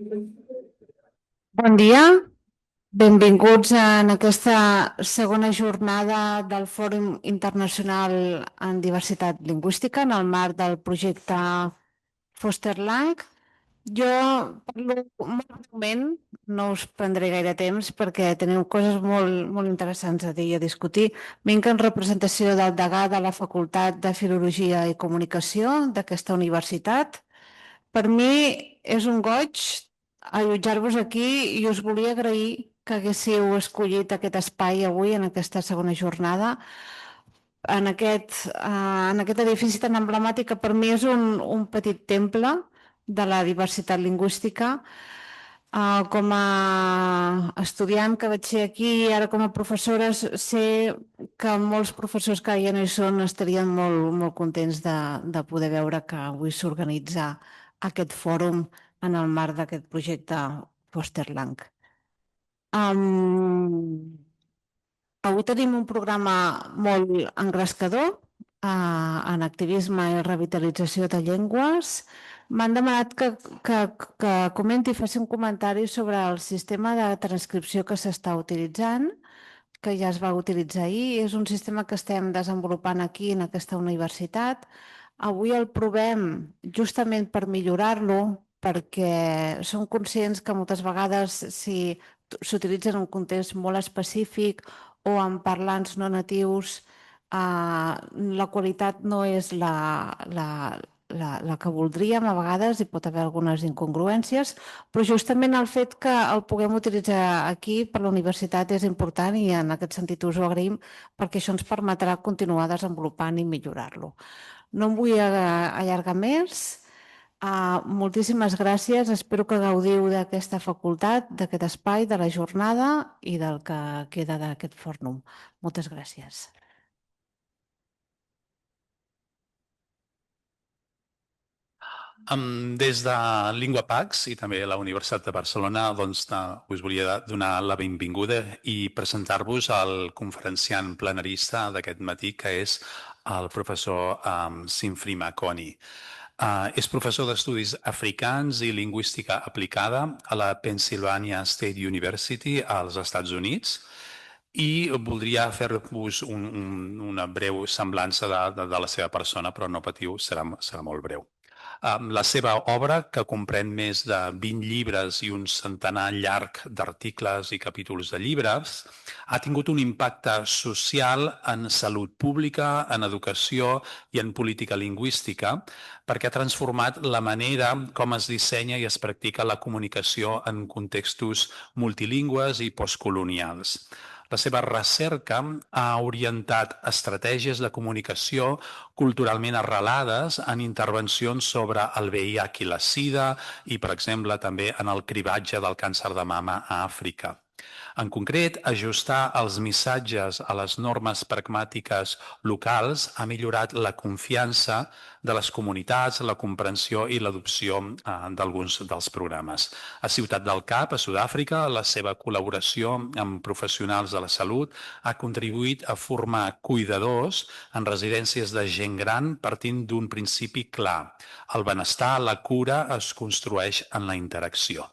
Bon dia, benvinguts en aquesta segona jornada del Fòrum Internacional en Diversitat Lingüística en el marc del projecte FOSTERLANG. Jo parlo molt breument, no us prendré gaire temps perquè teniu coses molt interessants a dir i a discutir. Vinc en representació del degà de la Facultat de Filologia i Comunicació d'aquesta universitat. Per mi és un goig allotjar-vos aquí i us volia agrair que haguéssiu escollit aquest espai avui en aquesta segona jornada en aquest edifici tan emblemàtic que per mi és un petit temple de la diversitat lingüística. Com a estudiant que vaig ser aquí i ara com a professora sé que molts professors que ja no hi són estarien molt contents de poder veure que avui s'organitza aquest fòrum en el marc d'aquest projecte FOSTERLANG. Avui tenim un programa molt engrescador en activisme i revitalització de llengües. M'han demanat que comenti i faci un comentari sobre el sistema de transcripció que s'està utilitzant, que ja es va utilitzar ahir. És un sistema que estem desenvolupant aquí en aquesta universitat. Avui el provem justament per millorar-lo, perquè som conscients que moltes vegades si s'utilitza en un context molt específic o amb parlants no natius, la qualitat no és la que voldríem. A vegades hi pot haver algunes incongruències, però justament el fet que el puguem utilitzar aquí per la universitat és important i en aquest sentit us ho agraïm perquè això ens permetrà continuar desenvolupant i millorar-lo. No em vull allargar més. Moltíssimes gràcies. Espero que gaudiu d'aquesta facultat, d'aquest espai, de la jornada i del que queda d'aquest fòrum. Moltes gràcies. Des de Linguapax i també la Universitat de Barcelona us volia donar la benvinguda i presentar-vos el conferenciant plenarista d'aquest matí, que és el professor Sinfree Makoni. És professor d'Estudis Africans i Lingüística Aplicada a la Pennsylvania State University als Estats Units i voldria fer-vos una breu semblança de la seva persona, però no patiu, serà molt breu. La seva obra, que comprèn més de 20 llibres i un centenar llarg d'articles i capítols de llibres, ha tingut un impacte social en salut pública, en educació i en política lingüística, perquè ha transformat la manera com es dissenya i es practica la comunicació en contextos multilingües i postcolonials. La seva recerca ha orientat estratègies de comunicació culturalment arrelades en intervencions sobre el VIH i la SIDA i, per exemple, també en el cribatge del càncer de mama a Àfrica. En concret, ajustar els missatges a les normes pragmàtiques locals ha millorat la confiança de les comunitats, la comprensió i l'adopció d'alguns dels programes. A Ciutat del Cap, a Sud-àfrica, la seva col·laboració amb professionals de la salut ha contribuït a formar cuidadors en residències de gent gran partint d'un principi clar. El benestar, la cura, es construeix en la interacció.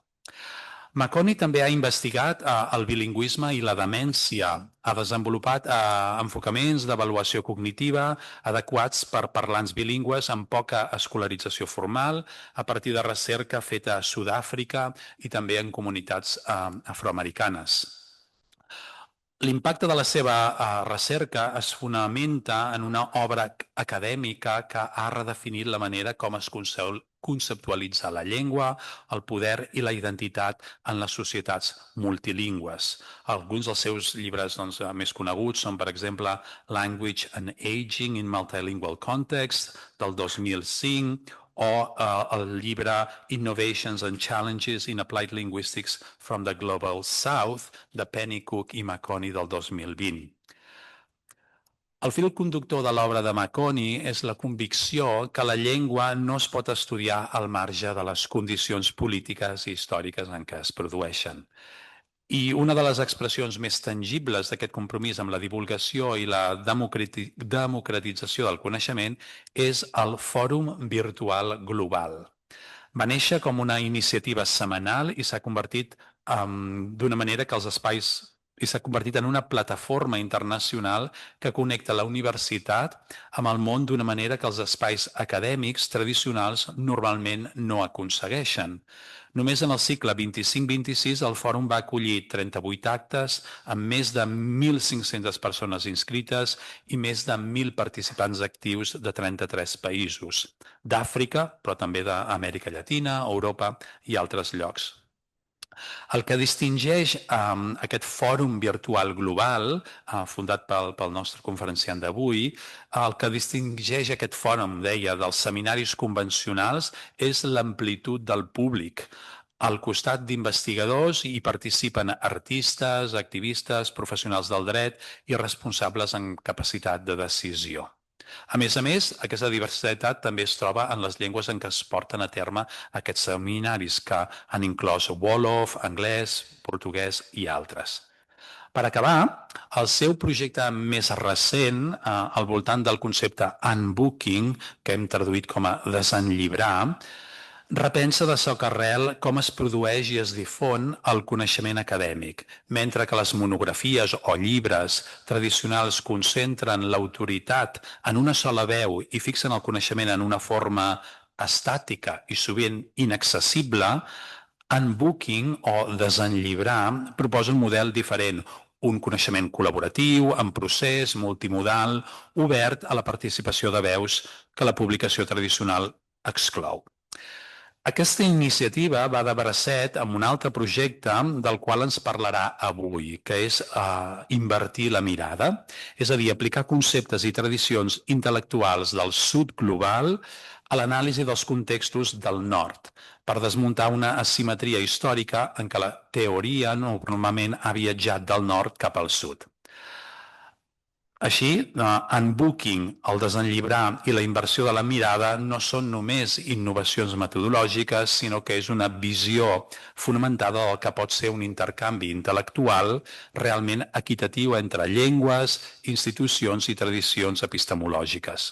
Makoni també ha investigat el bilingüisme i la demència. Ha desenvolupat enfocaments d'avaluació cognitiva adequats per parlants bilingües amb poca escolarització formal a partir de recerca feta a Sud-àfrica i també en comunitats afroamericanes. L'impacte de la seva recerca es fonamenta en una obra acadèmica que ha redefinit la manera com es conceptualitza la llengua, el poder i la identitat en les societats multilingües. Alguns dels seus llibres més coneguts són, per exemple, Language and Aging in Multilingual Context, del 2005, o el llibre Innovations and Challenges in Applied Linguistics from the Global South, de Penn, Cook i Makoni, del 2020. El fil conductor de l'obra de Makoni és la convicció que la llengua no es pot estudiar al marge de les condicions polítiques i històriques en què es produeixen. I una de les expressions més tangibles d'aquest compromís amb la divulgació i la democratització del coneixement és el Fòrum Virtual Global. Va néixer com una iniciativa setmanal i s'ha convertit d'una manera que els espais i s'ha convertit en una plataforma internacional que connecta la universitat amb el món d'una manera que els espais acadèmics tradicionals normalment no aconsegueixen. Només en el cicle 25-26 el fòrum va acollir 38 actes amb més de 1.500 persones inscrites i més de 1.000 participants actius de 33 països, d'Àfrica, però també d'Amèrica Llatina, Europa i altres llocs. El que distingeix aquest fòrum virtual global, fundat pel nostre conferenciant d'avui, el que distingeix aquest fòrum, deia, dels seminaris convencionals és l'amplitud del públic. Al costat d'investigadors hi participen artistes, activistes, professionals del dret i responsables en capacitat de decisió. A més, aquesta diversitat també es troba en les llengües en què es porten a terme aquests seminaris, que han inclòs Wolof, anglès, portuguès i altres. Per acabar, el seu projecte més recent, al voltant del concepte unbooking, que hem traduït com a desenllibrar, repensa de soca arrel com es produeix i es difon el coneixement acadèmic, mentre que les monografies o llibres tradicionals concentren l'autoritat en una sola veu i fixen el coneixement en una forma estàtica i sovint inaccessible, unbooking o desenllibrar proposa un model diferent, un coneixement col·laboratiu, en procés, multimodal, obert a la participació de veus que la publicació tradicional exclou. Aquesta iniciativa va de bracet amb un altre projecte del qual ens parlarà avui, que és invertir la mirada, és a dir, aplicar conceptes i tradicions intel·lectuals del sud global a l'anàlisi dels contextos del nord, per desmuntar una asimetria històrica en què la teoria normalment ha viatjat del nord cap al sud. Així, unbooking, el desenllibrar i la inversió de la mirada no són només innovacions metodològiques, sinó que és una visió fonamentada del que pot ser un intercanvi intel·lectual realment equitatiu entre llengües, institucions i tradicions epistemològiques.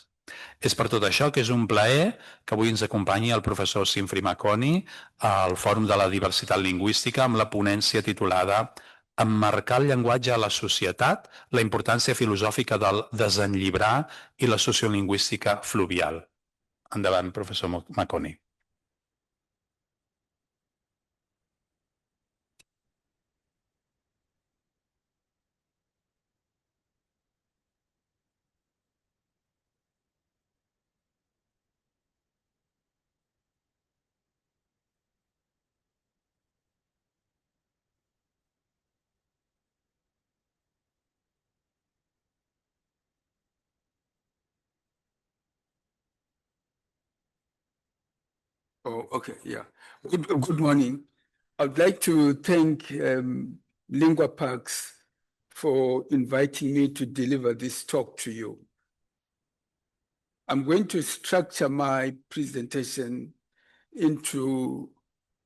És per tot això que és un plaer que avui ens acompanyi el professor Sinfree Makoni al Fòrum de la Diversitat Lingüística amb la ponència titulada Emmarcar el llenguatge a la societat, la importància filosòfica del desenllibrar i la sociolingüística fluvial. Endavant, professor Makoni. Oh, okay, yeah. Good morning. I'd like to thank Linguapax for inviting me to deliver this talk to you. I'm going to structure my presentation into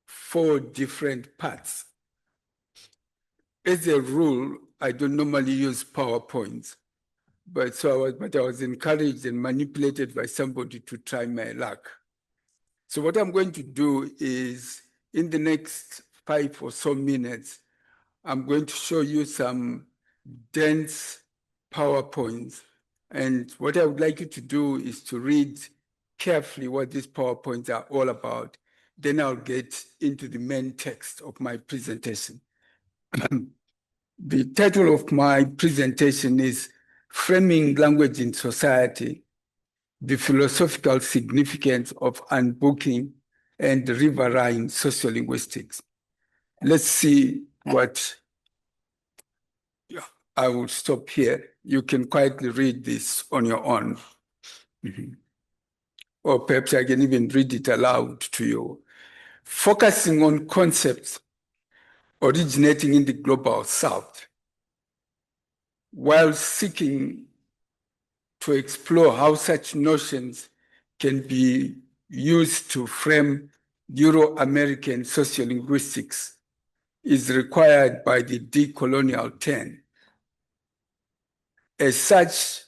4 different parts. As a rule, I don't normally use PowerPoints, but I was encouraged and manipulated by somebody to try my luck. So what I'm going to do is, in the next 5 or so minutes, I'm going to show you some dense PowerPoints. And what I would like you to do is to read carefully what these PowerPoints are all about. Then I'll get into the main text of my presentation. The title of my presentation is Framing Language in Society, the Philosophical Significance of Unbooking and Riverine Sociolinguistics. Let's see what, I will stop here. You can quietly read this on your own. Or perhaps I can even read it aloud to you. Focusing on concepts originating in the global south, while seeking to explore how such notions can be used to frame Euro-American sociolinguistics is required by the decolonial turn. As such,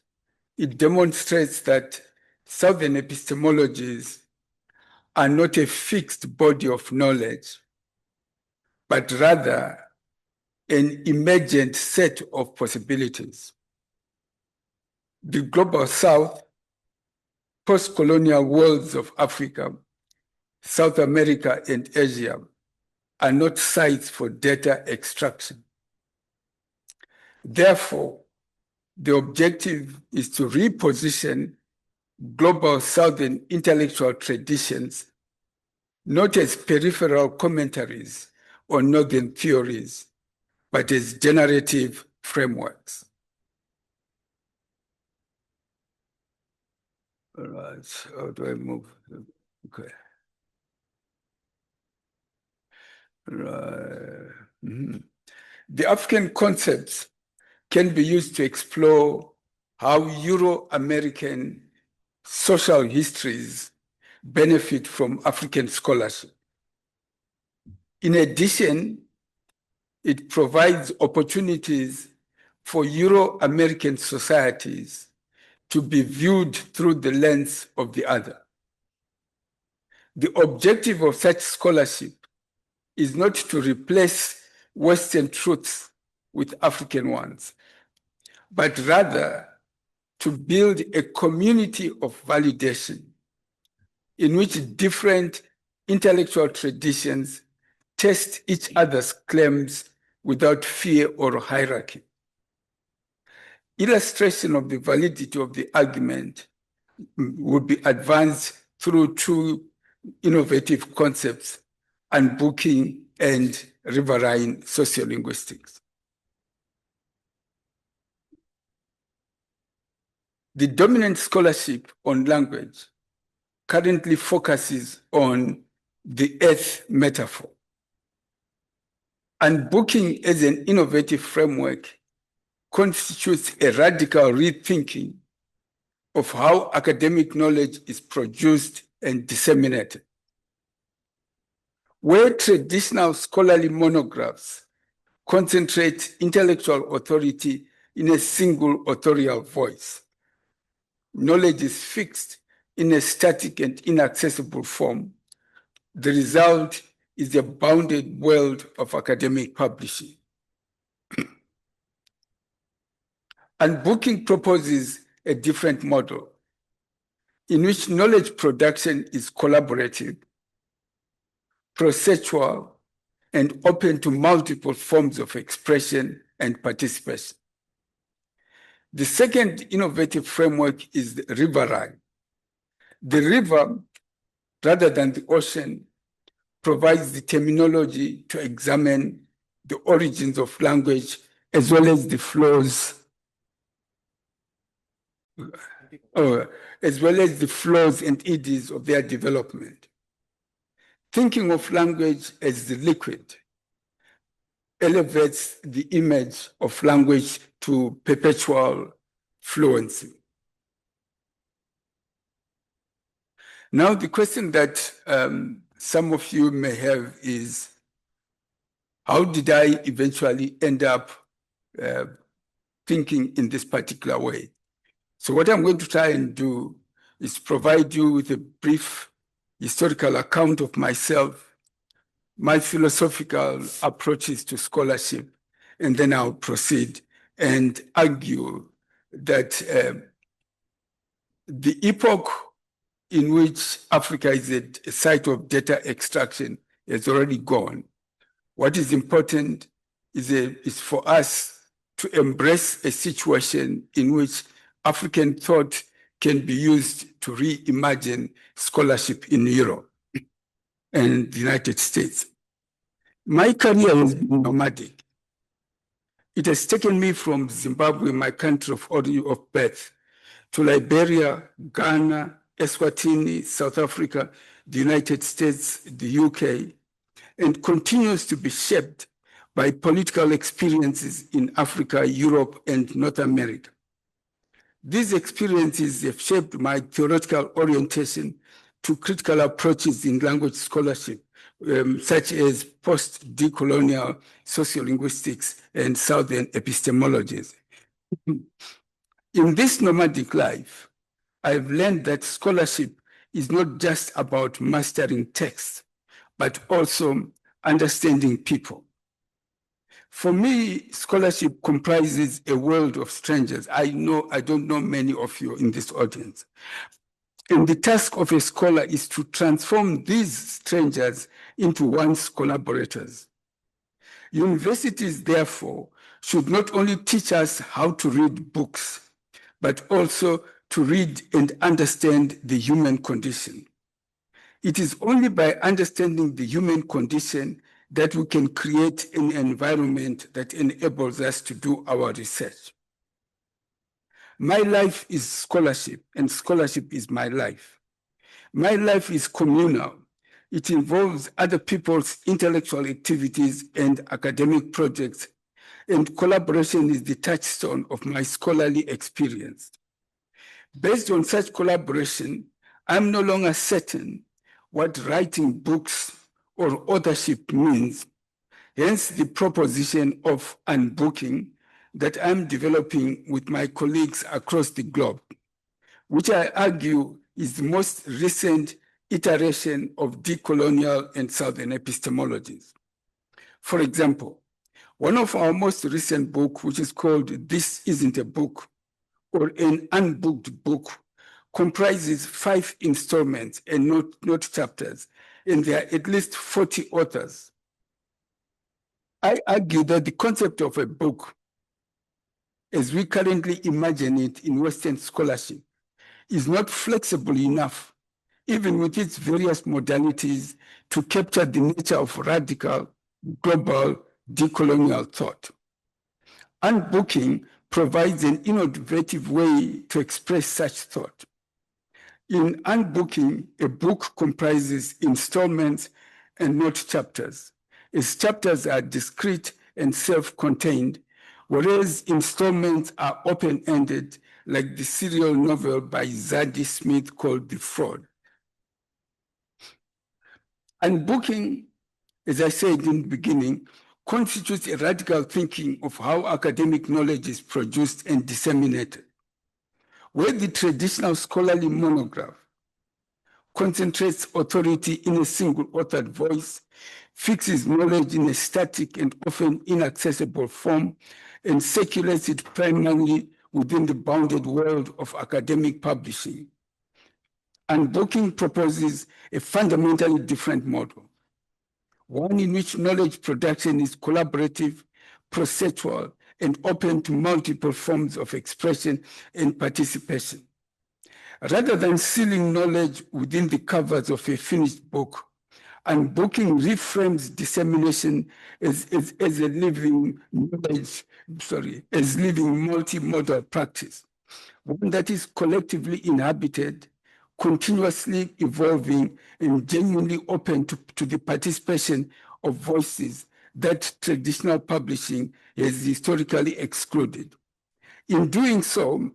it demonstrates that Southern epistemologies are not a fixed body of knowledge, but rather an emergent set of possibilities. The Global South, post-colonial worlds of Africa, South America, and Asia are not sites for data extraction. Therefore, the objective is to reposition global Southern intellectual traditions not as peripheral commentaries on Northern theories, but as generative frameworks. All right, how do I move? Okay. Right. The African concepts can be used to explore how Euro-American social histories benefit from African scholarship. In addition, it provides opportunities for Euro-American societies to be viewed through the lens of the other. The objective of such scholarship is not to replace Western truths with African ones, but rather to build a community of validation in which different intellectual traditions test each other's claims without fear or hierarchy. Illustration of the validity of the argument would be advanced through two innovative concepts: unbooking and riverine sociolinguistics. The dominant scholarship on language currently focuses on the earth metaphor. Unbooking as an innovative framework constitutes a radical rethinking of how academic knowledge is produced and disseminated. Where traditional scholarly monographs concentrate intellectual authority in a single authorial voice, knowledge is fixed in a static and inaccessible form. The result is a bounded world of academic publishing. Unbooking proposes a different model in which knowledge production is collaborative, processual, and open to multiple forms of expression and participation. The second innovative framework is the riverine. The river, rather than the ocean, provides the terminology to examine the origins of language as well as the flows and eddies of their development. Thinking of language as the liquid elevates the image of language to perpetual fluency. Now, the question that some of you may have is, how did I eventually end up thinking in this particular way? So what I'm going to try and do is provide you with a brief historical account of myself, my philosophical approaches to scholarship, and then I'll proceed and argue that the epoch in which Africa is a site of data extraction has already gone. What is important is for us to embrace a situation in which African thought can be used to reimagine scholarship in Europe and the United States. My career has been nomadic. It has taken me from Zimbabwe, my country of origin of birth, to Liberia, Ghana, Eswatini, South Africa, the United States, the UK, and continues to be shaped by political experiences in Africa, Europe, and North America. These experiences have shaped my theoretical orientation to critical approaches in language scholarship, such as post-decolonial sociolinguistics and Southern epistemologies. In this nomadic life, I've learned that scholarship is not just about mastering text, but also understanding people. For me, scholarship comprises a world of strangers. I don't know many of you in this audience. And the task of a scholar is to transform these strangers into one's collaborators. Universities, therefore, should not only teach us how to read books, but also to read and understand the human condition. It is only by understanding the human condition that we can create an environment that enables us to do our research. My life is scholarship, and scholarship is my life. My life is communal. It involves other people's intellectual activities and academic projects, and collaboration is the touchstone of my scholarly experience. Based on such collaboration, I'm no longer certain what writing books or authorship means, hence the proposition of unbooking that I'm developing with my colleagues across the globe, which I argue is the most recent iteration of decolonial and Southern epistemologies. For example, one of our most recent books, which is called This Isn't a Book, or an unbooked book, comprises 5 installments and not chapters, and there are at least 40 authors. I argue that the concept of a book, as we currently imagine it in Western scholarship, is not flexible enough, even with its various modalities, to capture the nature of radical, global, decolonial thought. Unbooking provides an innovative way to express such thought. In unbooking, a book comprises installments and not chapters, as chapters are discrete and self-contained, whereas installments are open-ended, like the serial novel by Zadie Smith called The Fraud. Unbooking, as I said in the beginning, constitutes a radical thinking of how academic knowledge is produced and disseminated, where the traditional scholarly monograph concentrates authority in a single authored voice, fixes knowledge in a static and often inaccessible form, and circulates it primarily within the bounded world of academic publishing. Unbooking proposes a fundamentally different model, one in which knowledge production is collaborative, processual, and open to multiple forms of expression and participation. Rather than sealing knowledge within the covers of a finished book, unbooking reframes dissemination as a living knowledge, as living multimodal practice, one that is collectively inhabited, continuously evolving, and genuinely open to the participation of voices that traditional publishing has historically excluded. In doing so,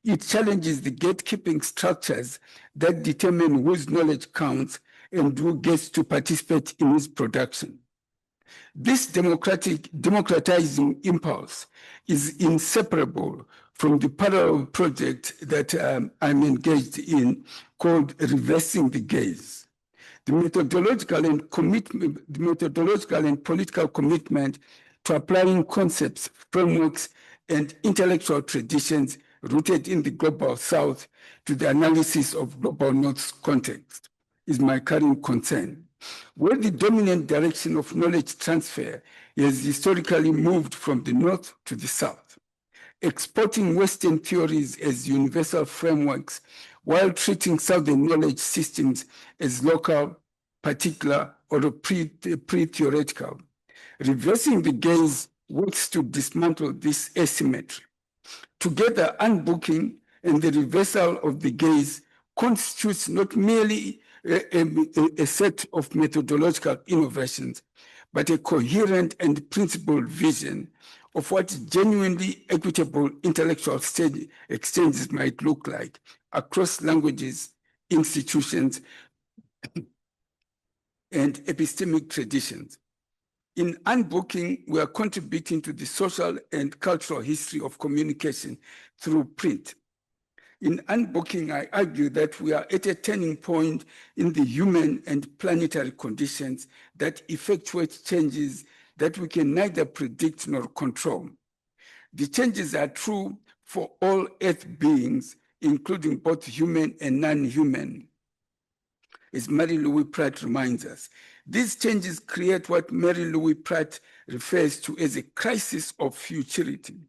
it challenges the gatekeeping structures that determine whose knowledge counts and who gets to participate in its production. This democratizing impulse is inseparable from the parallel project that I'm engaged in called Reversing the Gaze. The methodological and political commitment to applying concepts, frameworks, and intellectual traditions rooted in the Global South to the analysis of Global North's context is my current concern, where the dominant direction of knowledge transfer has historically moved from the North to the South, exporting Western theories as universal frameworks while treating Southern knowledge systems as local, particular, or pre-theoretical. Reversing the gaze works to dismantle this asymmetry. Together, unbooking and the reversal of the gaze constitutes not merely a set of methodological innovations, but a coherent and principled vision of what genuinely equitable intellectual exchanges might look like across languages, institutions, and epistemic traditions. In unbooking, we are contributing to the social and cultural history of communication through print. In Unbooking, I argue that we are at a turning point in the human and planetary conditions that effectuate changes that we can neither predict nor control. The changes are true for all Earth beings, including both human and non-human. As Mary-Louise Pratt reminds us, these changes create what Mary-Louise Pratt refers to as a crisis of futurity,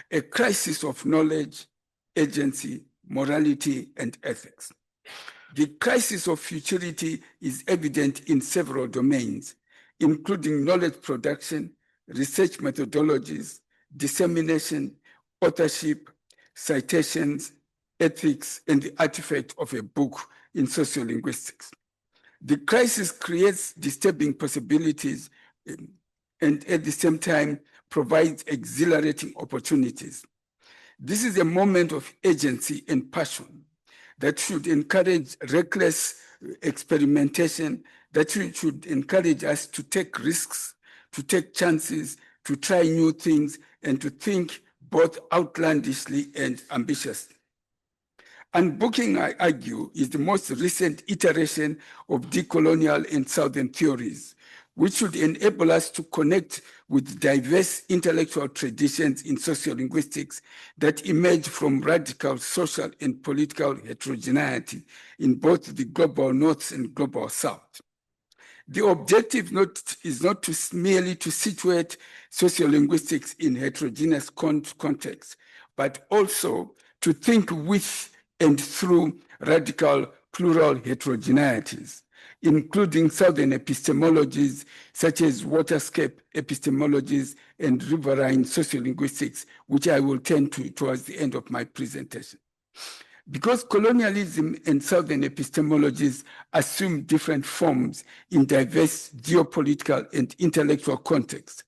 a crisis of knowledge, agency, morality, and ethics. The crisis of futurity is evident in several domains, including knowledge production, research methodologies, dissemination, authorship, citations, ethics, and the artifact of a book in sociolinguistics. The crisis creates disturbing possibilities and at the same time provides exhilarating opportunities. This is a moment of agency and passion that should encourage reckless experimentation, that should encourage us to take risks, to take chances, to try new things, and to think both outlandishly and ambitiously. Unbooking, I argue, is the most recent iteration of decolonial and Southern theories, which should enable us to connect with diverse intellectual traditions in sociolinguistics that emerge from radical social and political heterogeneity in both the global North and global South. The objective is not merely to situate sociolinguistics in heterogeneous contexts, but also to think with and through radical plural heterogeneities, including Southern epistemologies such as waterscape epistemologies and riverine sociolinguistics, which I will turn to towards the end of my presentation. Because colonialism and Southern epistemologies assume different forms in diverse geopolitical and intellectual contexts,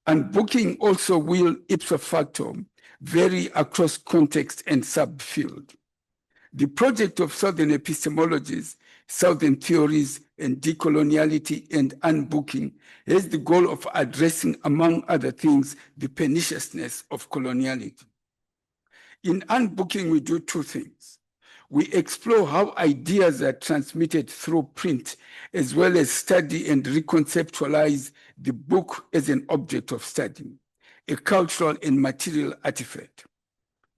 Unbooking also will ipso facto vary across context and subfield. The project of Southern epistemologies, Southern theories, and decoloniality and unbooking has the goal of addressing, among other things, the perniciousness of coloniality. In unbooking, we do two things. We explore how ideas are transmitted through print, as well as study and reconceptualize the book as an object of study, a cultural and material artifact.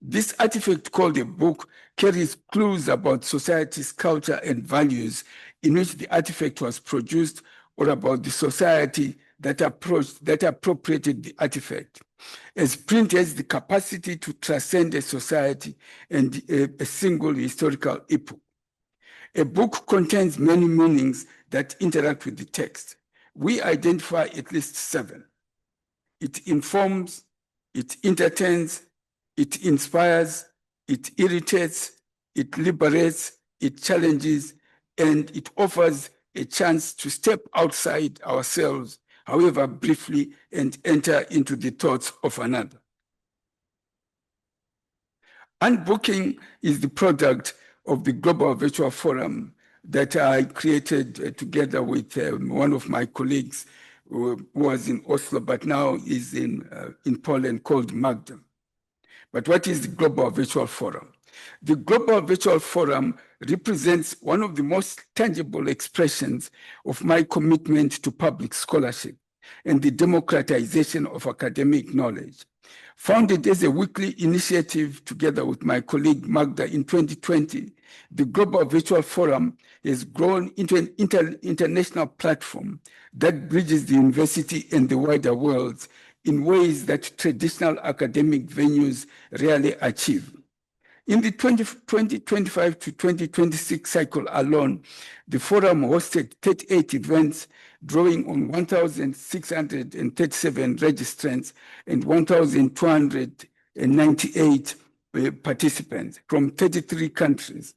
This artifact, called a book, carries clues about society's culture and values in which the artifact was produced, or about the society that appropriated the artifact, as print has the capacity to transcend a society and a single historical epoch. A book contains many meanings that interact with the text. We identify at least 7. It informs, it entertains, it inspires, it irritates, it liberates, it challenges, and it offers a chance to step outside ourselves, however briefly, and enter into the thoughts of another. Unbooking is the product of the Global Virtual Forum that I created together with one of my colleagues who was in Oslo, but now is in Poland, called Magda. But what is the Global Virtual Forum? The Global Virtual Forum represents one of the most tangible expressions of my commitment to public scholarship and the democratization of academic knowledge. Founded as a weekly initiative together with my colleague Magda in 2020, the Global Virtual Forum has grown into an international platform that bridges the university and the wider world in ways that traditional academic venues rarely achieve. In the 2025 to 2026 cycle alone, the forum hosted 38 events, drawing on 1,637 registrants and 1,298 participants from 33 countries.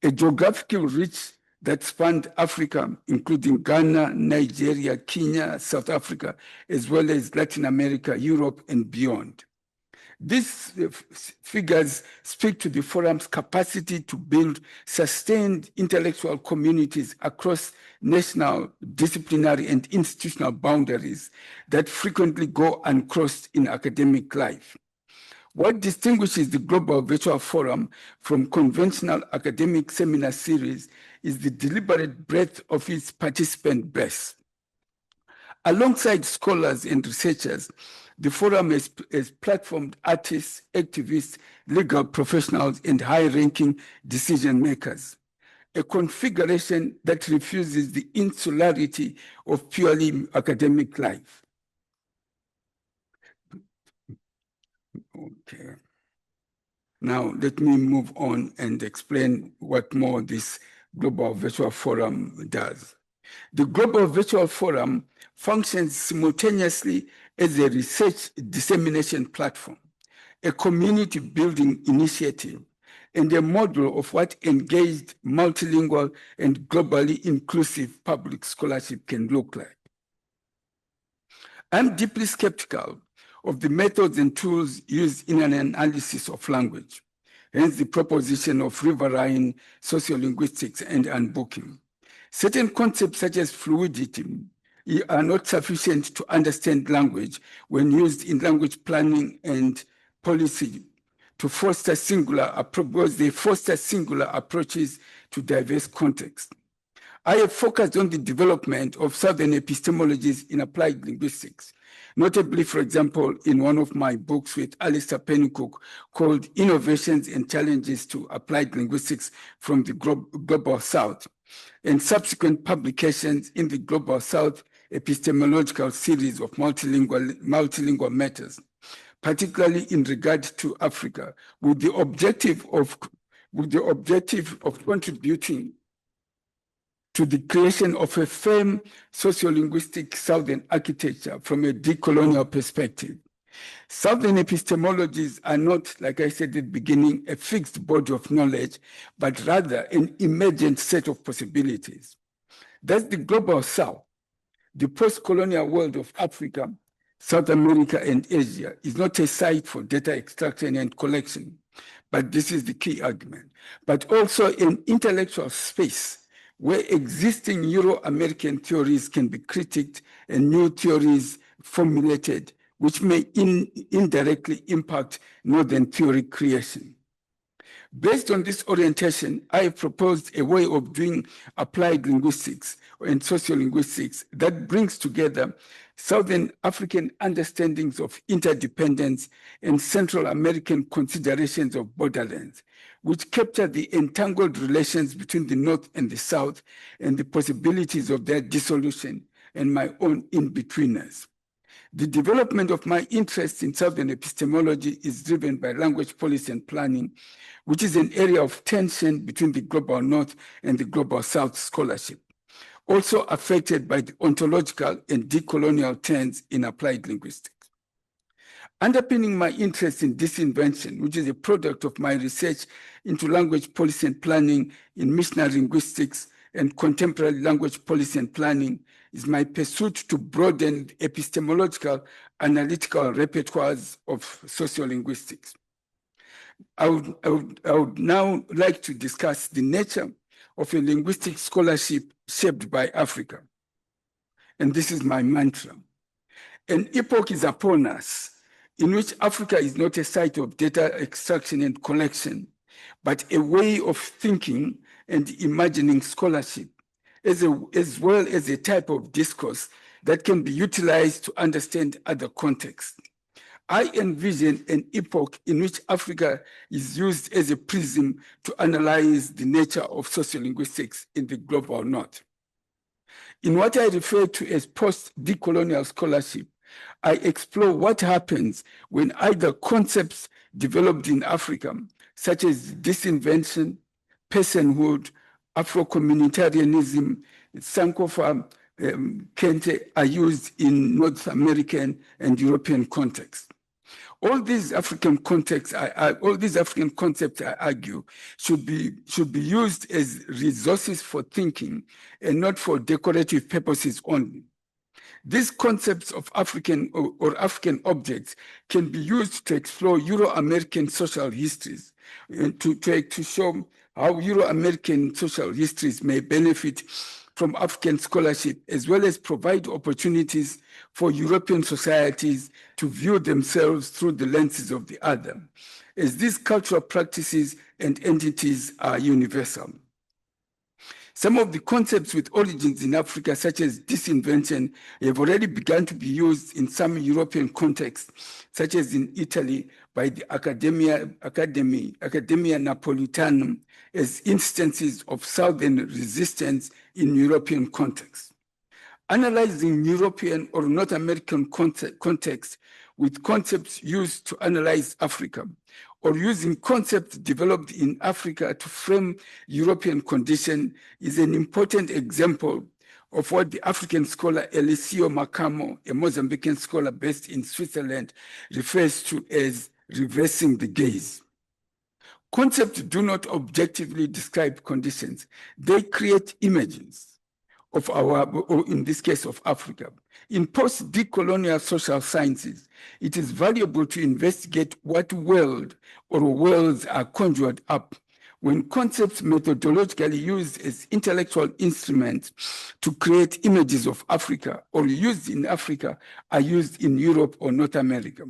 A geographical reach that spanned Africa, including Ghana, Nigeria, Kenya, South Africa, as well as Latin America, Europe, and beyond. These figures speak to the forum's capacity to build sustained intellectual communities across national, disciplinary, and institutional boundaries that frequently go uncrossed in academic life. What distinguishes the Global Virtual Forum from conventional academic seminar series is the deliberate breadth of its participant base. Alongside scholars and researchers, the forum has platformed artists, activists, legal professionals, and high-ranking decision makers, a configuration that refuses the insularity of purely academic life. Okay. Now, let me move on and explain what more this Global Virtual Forum does. The Global Virtual Forum functions simultaneously as a research dissemination platform, a community building initiative, and a model of what engaged, multilingual, and globally inclusive public scholarship can look like. I'm deeply skeptical of the methods and tools used in an analysis of language, hence the proposition of riverine sociolinguistics and unbooking. Certain concepts such as fluidity are not sufficient to understand language when used in language planning and policy to foster singular approaches. They foster singular approaches to diverse contexts. I have focused on the development of Southern epistemologies in applied linguistics, notably, for example, in one of my books with Alistair Pennycook called Innovations and Challenges to Applied Linguistics from the Global South, and subsequent publications in the Global South epistemological series of multilingual matters, particularly in regard to Africa, with the objective of contributing to the creation of a firm sociolinguistic Southern architecture from a decolonial perspective. Southern epistemologies are not, like I said at the beginning, a fixed body of knowledge, but rather an emergent set of possibilities. Thus, the Global South, the post-colonial world of Africa, South America, and Asia, is not a site for data extraction and collection, but this is the key argument, but also an intellectual space where existing Euro-American theories can be critiqued and new theories formulated, which may indirectly impact Northern theory creation. Based on this orientation, I have proposed a way of doing applied linguistics and sociolinguistics that brings together Southern African understandings of interdependence and Central American considerations of borderlands, which capture the entangled relations between the North and the South and the possibilities of their dissolution and my own in-betweeners. The development of my interest in Southern epistemology is driven by language policy and planning, which is an area of tension between the Global North and the Global South scholarship, also affected by the ontological and decolonial trends in applied linguistics. Underpinning my interest in this invention, which is a product of my research into language policy and planning in missionary linguistics and contemporary language policy and planning, is my pursuit to broaden the epistemological analytical repertoires of sociolinguistics. I would now like to discuss the nature of a linguistic scholarship shaped by Africa. And this is my mantra. An epoch is upon us in which Africa is not a site of data extraction and collection, but a way of thinking and imagining scholarship, as well as a type of discourse that can be utilized to understand other contexts. I envision an epoch in which Africa is used as a prism to analyze the nature of sociolinguistics in the Global North. In what I refer to as post-decolonial scholarship, I explore what happens when either concepts developed in Africa, such as disinvention, personhood, Afro-communitarianism, Sankofa, Kente, are used in North American and European contexts. All these African concepts, I argue, should be used as resources for thinking and not for decorative purposes only. These concepts of African or African objects can be used to explore Euro-American social histories, to show how Euro-American social histories may benefit from African scholarship, as well as provide opportunities for European societies to view themselves through the lenses of the other, as these cultural practices and entities are universal. Some of the concepts with origins in Africa, such as disinvention, have already begun to be used in some European contexts, such as in Italy by the Academia Napolitanum, as instances of Southern resistance in European contexts. Analyzing European or North American context with concepts used to analyze Africa, or using concepts developed in Africa to frame European condition, is an important example of what the African scholar Eliseo Macamo, a Mozambican scholar based in Switzerland, refers to as reversing the gaze. Concepts do not objectively describe conditions. They create images of our, or in this case of Africa. In post-decolonial social sciences, it is valuable to investigate what world or worlds are conjured up when concepts methodologically used as intellectual instruments to create images of Africa or used in Africa are used in Europe or North America.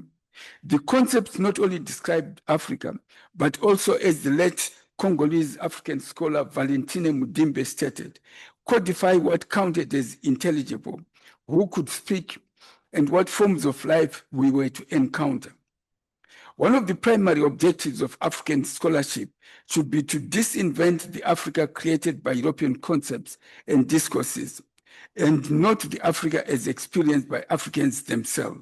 The concepts not only describe Africa, but also, as the late Congolese African scholar Valentine Mudimbe stated, codify what counted as intelligible, who could speak, and what forms of life we were to encounter. One of the primary objectives of African scholarship should be to disinvent the Africa created by European concepts and discourses, and not the Africa as experienced by Africans themselves.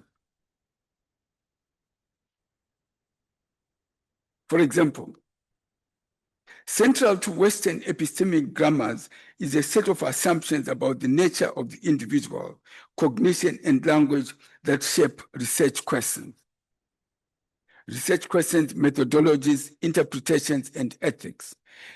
For example, central to Western epistemic grammars is a set of assumptions about the nature of the individual, cognition, and language that shape research questions, methodologies, interpretations, and ethics.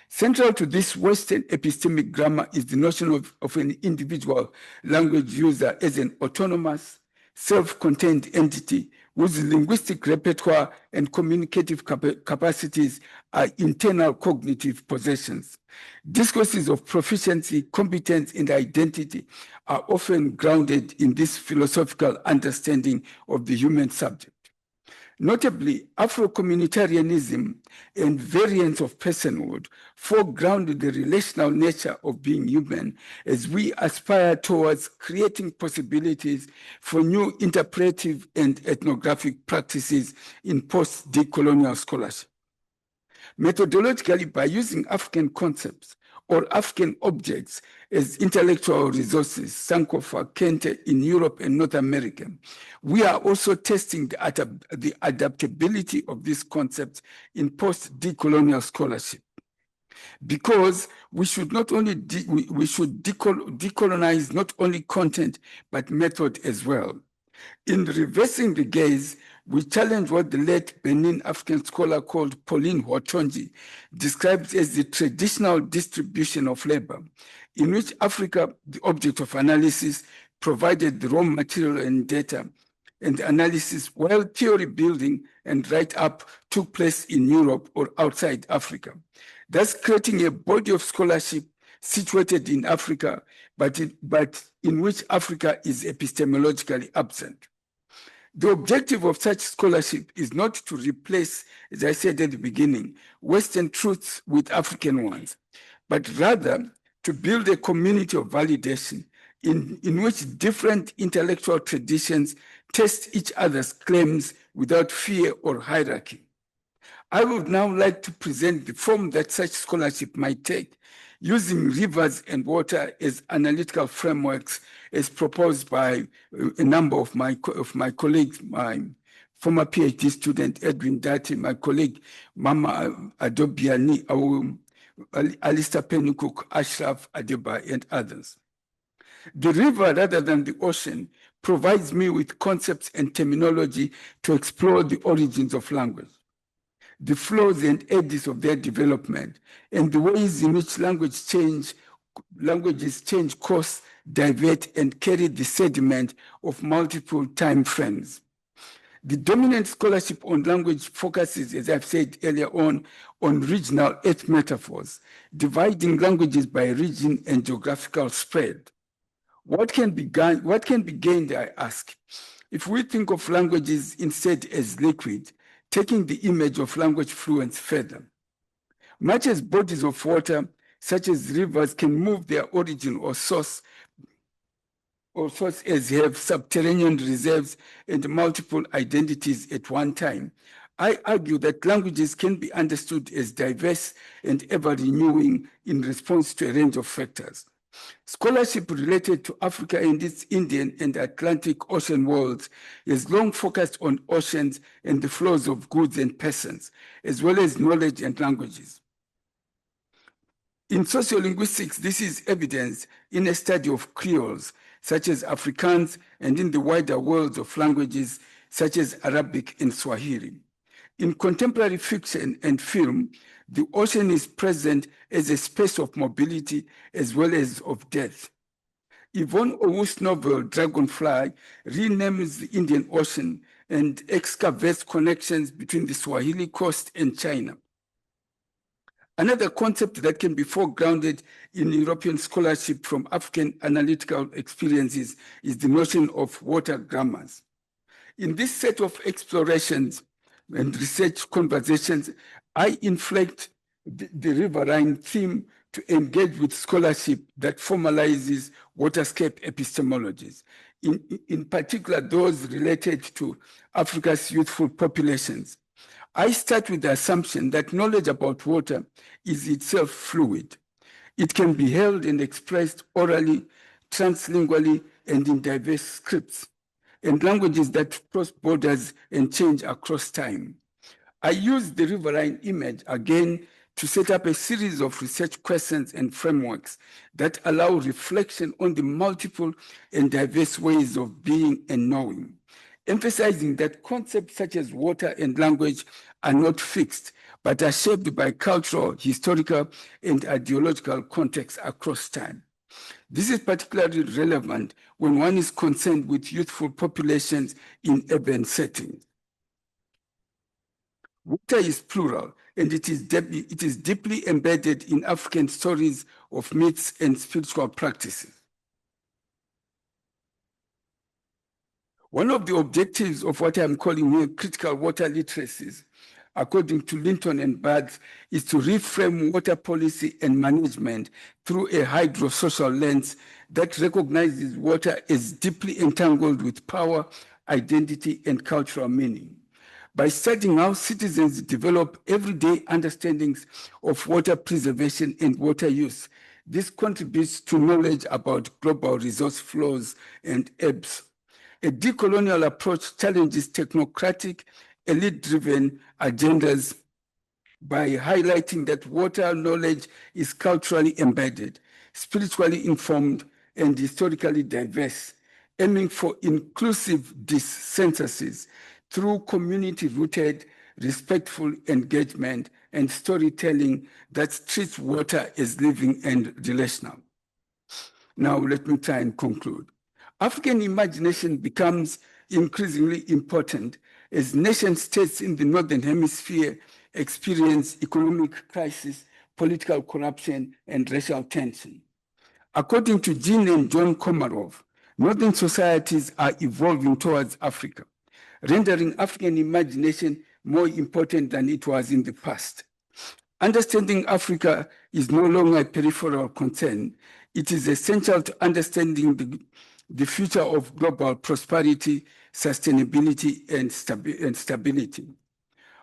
Central to this Western epistemic grammar is the notion of an individual language user as an autonomous, self-contained entity whose linguistic repertoire and communicative capacities are internal cognitive possessions. Discourses of proficiency, competence, and identity are often grounded in this philosophical understanding of the human subject. Notably, Afro-communitarianism and variants of personhood foreground the relational nature of being human as we aspire towards creating possibilities for new interpretive and ethnographic practices in post-decolonial scholarship. Methodologically, by using African concepts or African objects as intellectual resources, Sankofa, Kente in Europe and North America, we are also testing the adaptability of these concepts in post-decolonial scholarship. Because we should not only decolonize not only content, but method as well. In reversing the gaze, we challenge what the late Benin African scholar called Pauline Hotonji describes as the traditional distribution of labor, in which Africa, the object of analysis, provided the raw material and data and analysis, while theory building and write-up took place in Europe or outside Africa, thus creating a body of scholarship situated in Africa, but in which Africa is epistemologically absent. The objective of such scholarship is not to replace, as I said at the beginning, Western truths with African ones, but rather to build a community of validation in which different intellectual traditions test each other's claims without fear or hierarchy. I would now like to present the form that such scholarship might take, using rivers and water as analytical frameworks as proposed by a number of my colleagues, my former PhD student Edwin Dati, my colleague Mama Adobiani, Alistair Pennycook, Ashraf Adeba, and others. The river, rather than the ocean, provides me with concepts and terminology to explore the origins of language, the flows and eddies of their development, and the ways in which languages change course, divert, and carry the sediment of multiple time frames. The dominant scholarship on language focuses, as I've said earlier on regional eth metaphors, dividing languages by region and geographical spread. What can be gained, I ask, if we think of languages instead as liquid, taking the image of language fluence further? Much as bodies of water, such as rivers, can move their origin or source as have subterranean reserves and multiple identities at one time, I argue that languages can be understood as diverse and ever-renewing in response to a range of factors. Scholarship related to Africa and its Indian and Atlantic Ocean worlds is long focused on oceans and the flows of goods and persons, as well as knowledge and languages. In sociolinguistics, this is evidenced in a study of creoles, such as Afrikaans, and in the wider worlds of languages, such as Arabic and Swahili. In contemporary fiction and film, the ocean is present as a space of mobility as well as of death. Yvonne Owu's novel, Dragonfly, renames the Indian Ocean and excavates connections between the Swahili coast and China. Another concept that can be foregrounded in European scholarship from African analytical experiences is the notion of water grammars. In this set of explorations and research conversations, I inflect the riverine theme to engage with scholarship that formalizes waterscape epistemologies, in particular those related to Africa's youthful populations. I start with the assumption that knowledge about water is itself fluid. It can be held and expressed orally, translingually, and in diverse scripts, and languages that cross borders and change across time. I use the riverine image again to set up a series of research questions and frameworks that allow reflection on the multiple and diverse ways of being and knowing, emphasizing that concepts such as water and language are not fixed, but are shaped by cultural, historical, and ideological contexts across time. This is particularly relevant when one is concerned with youthful populations in urban settings. Water is plural, and it is deeply embedded in African stories of myths and spiritual practices. One of the objectives of what I'm calling here critical water literacies, according to Linton and Buds, is to reframe water policy and management through a hydrosocial lens that recognizes water as deeply entangled with power, identity, and cultural meaning. By studying how citizens develop everyday understandings of water preservation and water use, this contributes to knowledge about global resource flows and ebbs. A decolonial approach challenges technocratic, elite-driven agendas by highlighting that water knowledge is culturally embedded, spiritually informed, and historically diverse, aiming for inclusive dissensus through community-rooted, respectful engagement and storytelling that treats water as living and relational. Now, let me try and conclude. African imagination becomes increasingly important as nation states in the Northern Hemisphere experience economic crisis, political corruption, and racial tension. According to Jean and John Komarov, Northern societies are evolving towards Africa, rendering African imagination more important than it was in the past. Understanding Africa is no longer a peripheral concern. It is essential to understanding the future of global prosperity, sustainability, and stability.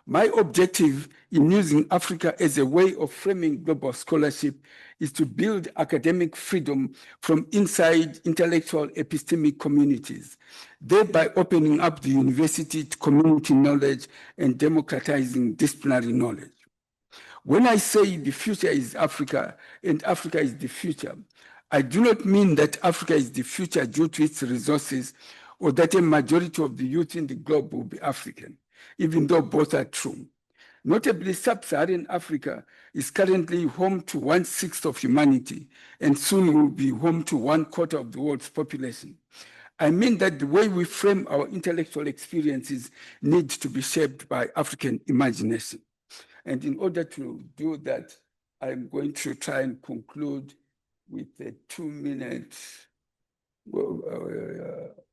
My objective in using Africa as a way of framing global scholarship is to build academic freedom from inside intellectual epistemic communities, thereby opening up the university to community knowledge and democratizing disciplinary knowledge. When I say the future is Africa and Africa is the future, I do not mean that Africa is the future due to its resources or that a majority of the youth in the globe will be African, even though both are true. Notably, sub-Saharan Africa is currently home to 1/6 of humanity and soon will be home to 1/4 of the world's population. I mean that the way we frame our intellectual experiences needs to be shaped by African imagination. And in order to do that, I'm going to try and conclude with a 2-minute.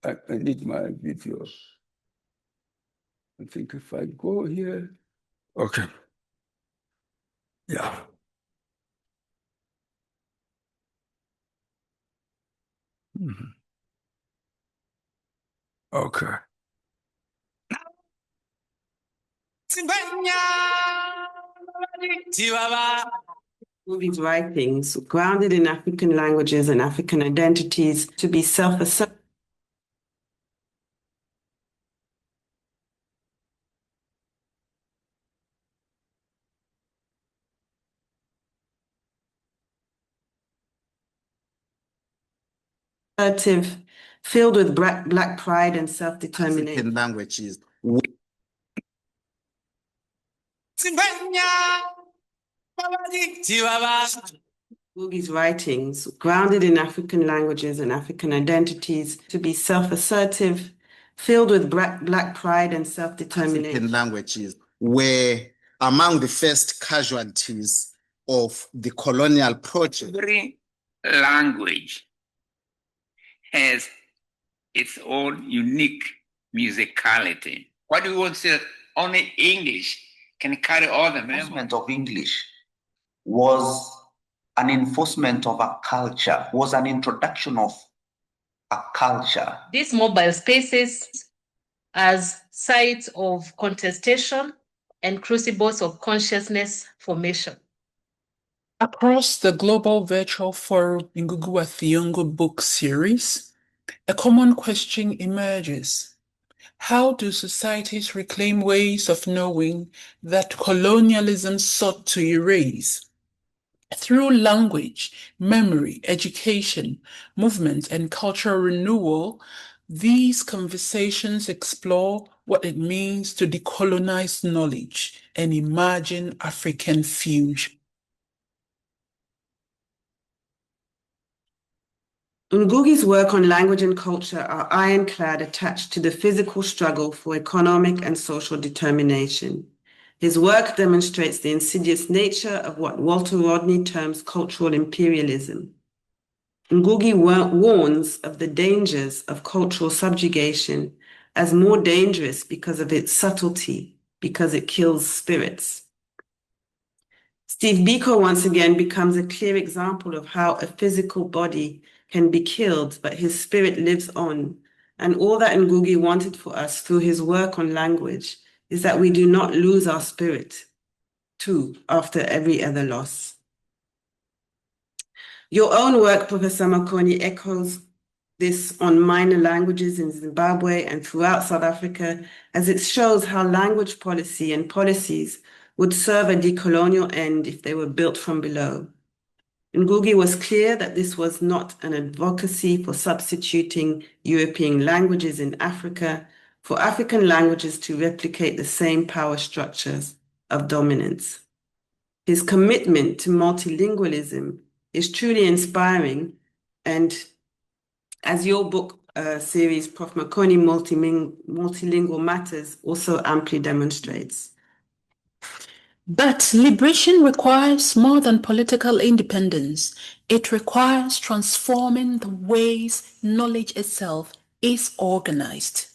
I need my video. I think if I go here, okay. Yeah. Okay. These writings, grounded in African languages and African identities, to be self-assertive. Filled with black pride and self-determination. African languages. Ngugi's writings, grounded in African languages and African identities, to be self-assertive, filled with black pride and self-determination. African languages were among the first casualties of the colonial project. Every language has its own unique musicality. What do we want to say? Only English can carry all the enforcement of English was an enforcement of a culture, was an introduction of a culture. These mobile spaces as sites of contestation and crucibles of consciousness formation. Across the global virtual forum Ngugi wa Thiong'o book series, a common question emerges. How do societies reclaim ways of knowing that colonialism sought to erase? Through language, memory, education, movement, and cultural renewal, these conversations explore what it means to decolonize knowledge and imagine African fusion. Ngugi's work on language and culture are ironclad attached to the physical struggle for economic and social determination. His work demonstrates the insidious nature of what Walter Rodney terms cultural imperialism. Ngugi warns of the dangers of cultural subjugation as more dangerous because of its subtlety, because it kills spirits. Steve Biko once again becomes a clear example of how a physical body can be killed, but his spirit lives on. And all that Ngugi wanted for us through his work on language is that we do not lose our spirit, too, after every other loss. Your own work, Professor Makoni, echoes this on minor languages in Zimbabwe and throughout South Africa, as it shows how language policy and policies would serve a decolonial end if they were built from below. Ngugi was clear that this was not an advocacy for substituting European languages in Africa for African languages to replicate the same power structures of dominance. His commitment to multilingualism is truly inspiring, and as your book series, Prof. Makoni, Multilingual Matters, also amply demonstrates. But liberation requires more than political independence. It requires transforming the ways knowledge itself is organized.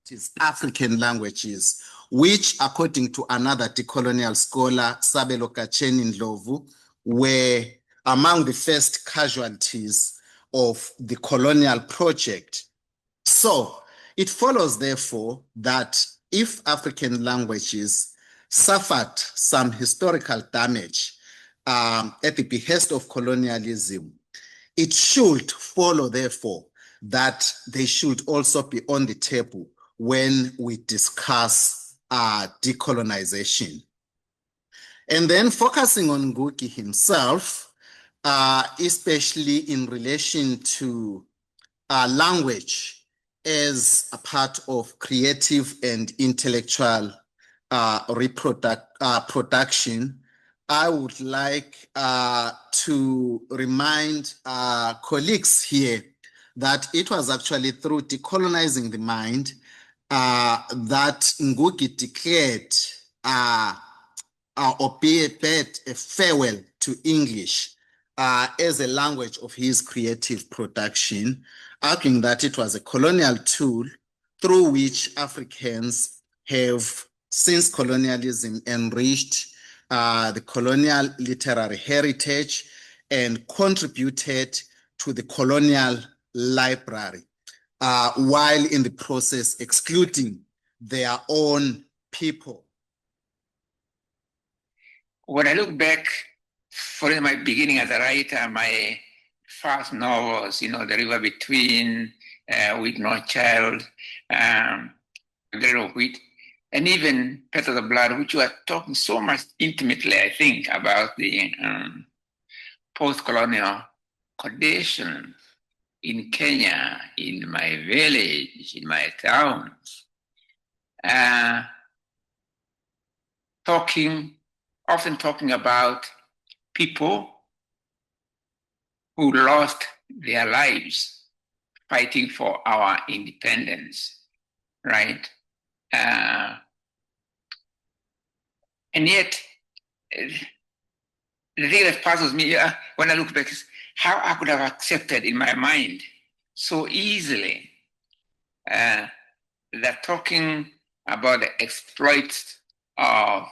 It is African languages, which, according to another decolonial scholar, Sabelo Kacheni Ndlovu, were among the first casualties of the colonial project. So it follows, therefore, that if African languages suffered some historical damage at the behest of colonialism, it should follow, therefore, that they should also be on the table when we discuss decolonization. And then focusing on Ngugi himself, especially in relation to language as a part of creative and intellectual production, I would like to remind colleagues here that it was actually through decolonizing the mind that Ngugi declared or bade a farewell to English as a language of his creative production, arguing that it was a colonial tool through which Africans have, since colonialism, enriched the colonial literary heritage and contributed to the colonial library, while in the process excluding their own people. When I look back for my beginning as a writer, my first novels, The River Between, With No Child, Grain of Wheat, and even Petals of Blood, which were talking so much intimately, I think, about the post-colonial condition in Kenya, in my village, in my town, often talking about people who lost their lives fighting for our independence, right? And yet, the thing that puzzles me when I look back is how I could have accepted in my mind so easily that talking about the exploits of,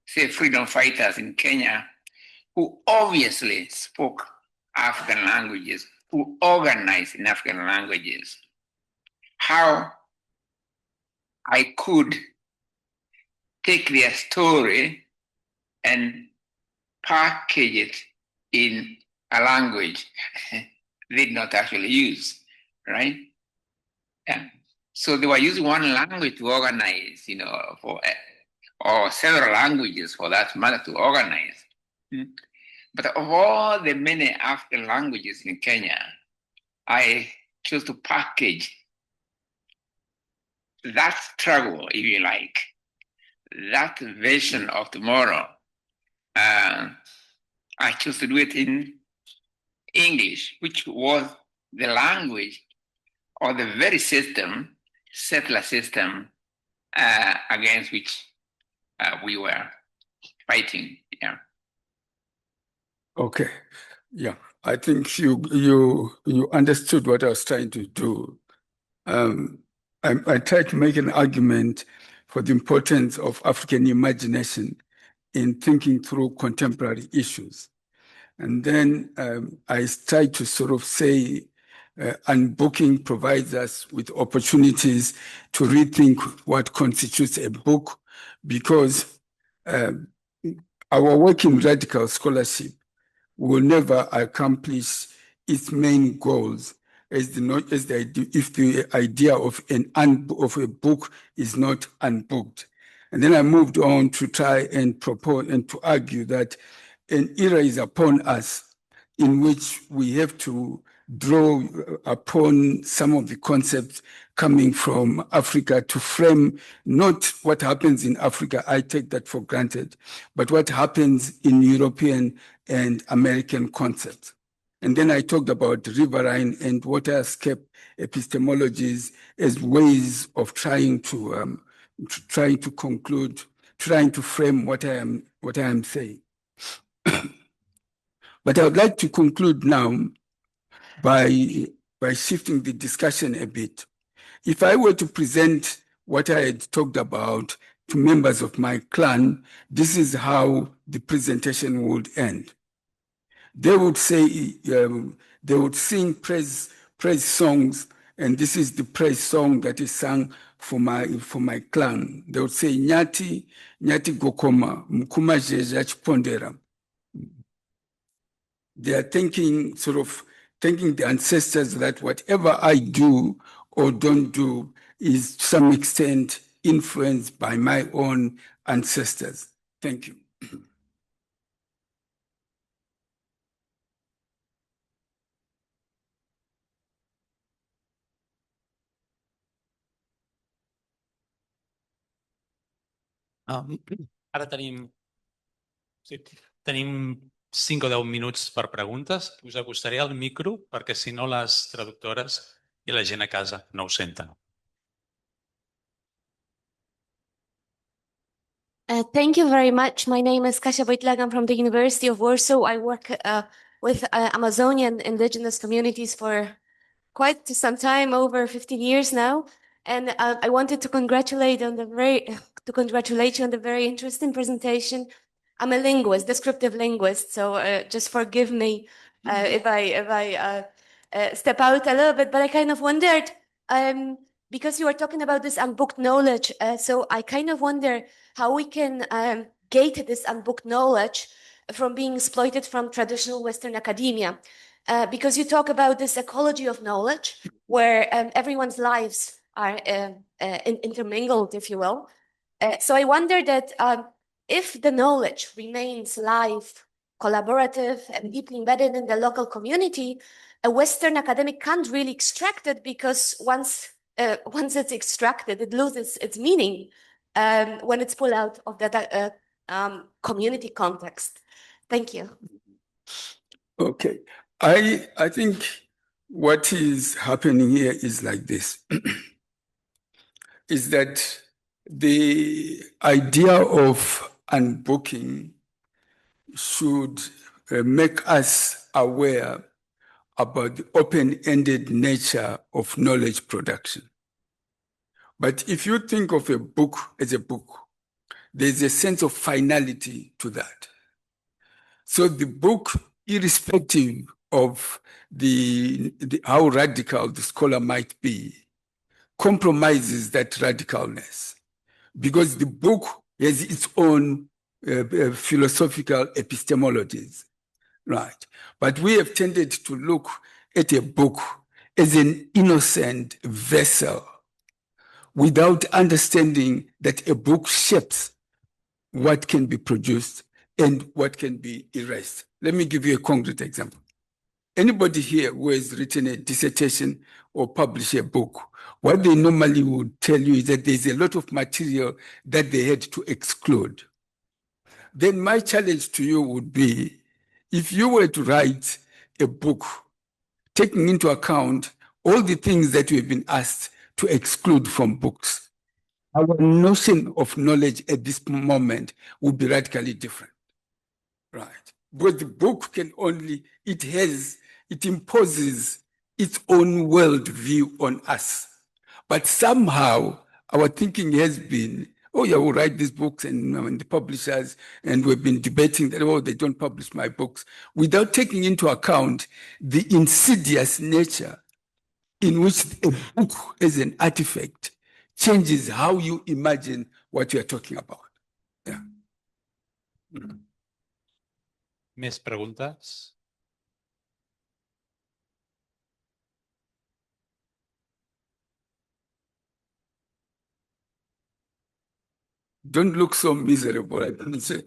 say, freedom fighters in Kenya who obviously spoke African languages, who organized in African languages, how I could take their story and package it in a language they did not actually use, right? Yeah. So they were using one language to organize, or several languages for that matter to organize. But of all the many African languages in Kenya, I chose to package that struggle, if you like, that vision of tomorrow. I chose to do it in English, which was the language or the very system, settler system, against which we were fighting. Yeah. Okay. Yeah. I think you understood what I was trying to do. I tried to make an argument for the importance of African imagination in thinking through contemporary issues. And then I tried to sort of say unbooking provides us with opportunities to rethink what constitutes a book, because our work in radical scholarship will never accomplish its main goals if the idea of a book is not unbooked. And then I moved on to try and propose and to argue that an era is upon us in which we have to draw upon some of the concepts coming from Africa to frame not what happens in Africa, I take that for granted, but what happens in European and American concepts. And then I talked about riverine and waterscape epistemologies as ways of trying to conclude, trying to frame what I am saying. But I would like to conclude now by shifting the discussion a bit. If I were to present what I had talked about to members of my clan, this is how the presentation would end. They would say, they would sing praise songs, and this is the praise song that is sung for my clan. They would say, Nyati Gokoma, Mkuma Jeja Chipondera. They are thanking the ancestors that whatever I do or don't do is to some extent influenced by my own ancestors. Thank you. Ara tenim 5 o 10 minuts per preguntes. Us acostaré al micro perquè si no les traductores i la gent a casa no ho senten. Thank you very much. My name is Kasia Wojtlak. I'm from the University of Warsaw. I work with Amazonian indigenous communities for quite some time, over 15 years now. And I wanted to congratulate you on the very interesting presentation. I'm a linguist, descriptive linguist, so just forgive me if I step out a little bit. But I kind of wondered, because you were talking about this unbooked knowledge, so I kind of wonder how we can gate this unbooked knowledge from being exploited from traditional Western academia. Because you talk about this ecology of knowledge, where everyone's lives are intermingled, if you will. So I wonder that if the knowledge remains live, collaborative, and deeply embedded in the local community, a Western academic can't really extract it, because once it's extracted, it loses its meaning when it's pulled out of that community context. Thank you. Okay. I think what is happening here is like this, is that the idea of unbooking should make us aware about the open-ended nature of knowledge production. But if you think of a book as a book, there's a sense of finality to that. So the book, irrespective of how radical the scholar might be, compromises that radicalness, because the book has its own philosophical epistemologies, right? But we have tended to look at a book as an innocent vessel without understanding that a book shapes what can be produced and what can be erased. Let me give you a concrete example. Anybody here who has written a dissertation or published a book, what they normally would tell you is that there's a lot of material that they had to exclude. Then my challenge to you would be, if you were to write a book taking into account all the things that we've been asked to exclude from books, our notion of knowledge at this moment would be radically different, right? Because the book can only, it imposes its own worldview on us. But somehow our thinking has been, oh yeah, we'll write these books and the publishers, and we've been debating that, oh, they don't publish my books, without taking into account the insidious nature in which a book as an artifact changes how you imagine what you're talking about. Yeah. Més preguntes? Don't look so miserable, I didn't say.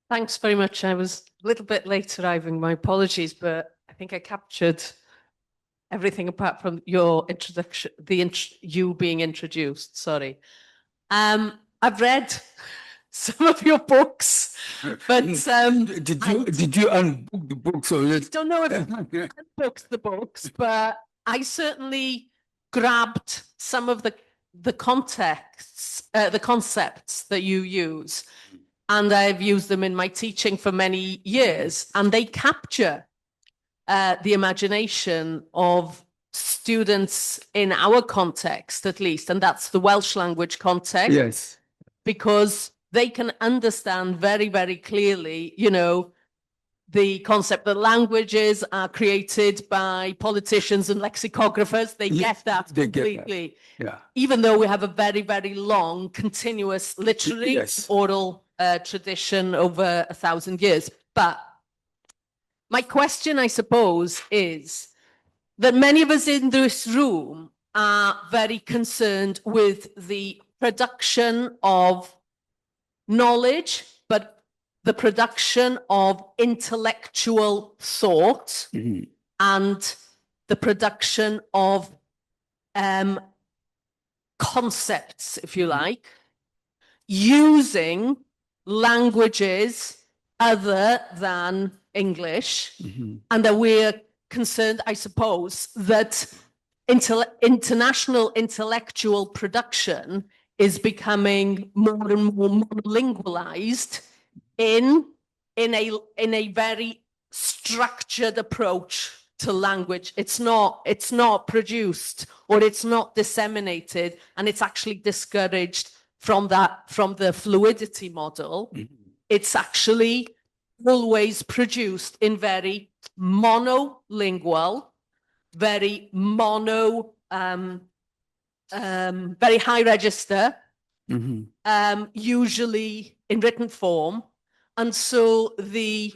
Thanks very much. I was a little bit late arriving. My apologies, but I think I captured everything apart from your introduction, you being introduced. Sorry. I've read some of your books, but did you unbook the books? Or I don't know if I unbooked the books, but I certainly grabbed some of the contexts, the concepts that you use. And I've used them in my teaching for many years, and they capture the imagination of students in our context, at least, and that's the Welsh language context. Yes. Because they can understand very, very clearly, you know, the concept that languages are created by politicians and lexicographers. They get that completely. Get that. Yeah. Even though we have a very, very long, continuous literary oral tradition over 1,000 years. But my question, I suppose, is that many of us in this room are very concerned with the production of knowledge, but the production of intellectual thought and the production of concepts, if you like, using languages other than English, and that we're concerned, I suppose, that international intellectual production is becoming more and more monolingualized in a very structured approach to language. It's not produced or it's not disseminated, and it's actually discouraged from the fluidity model. It's actually always produced in very monolingual, very very high register, usually in written form. And so the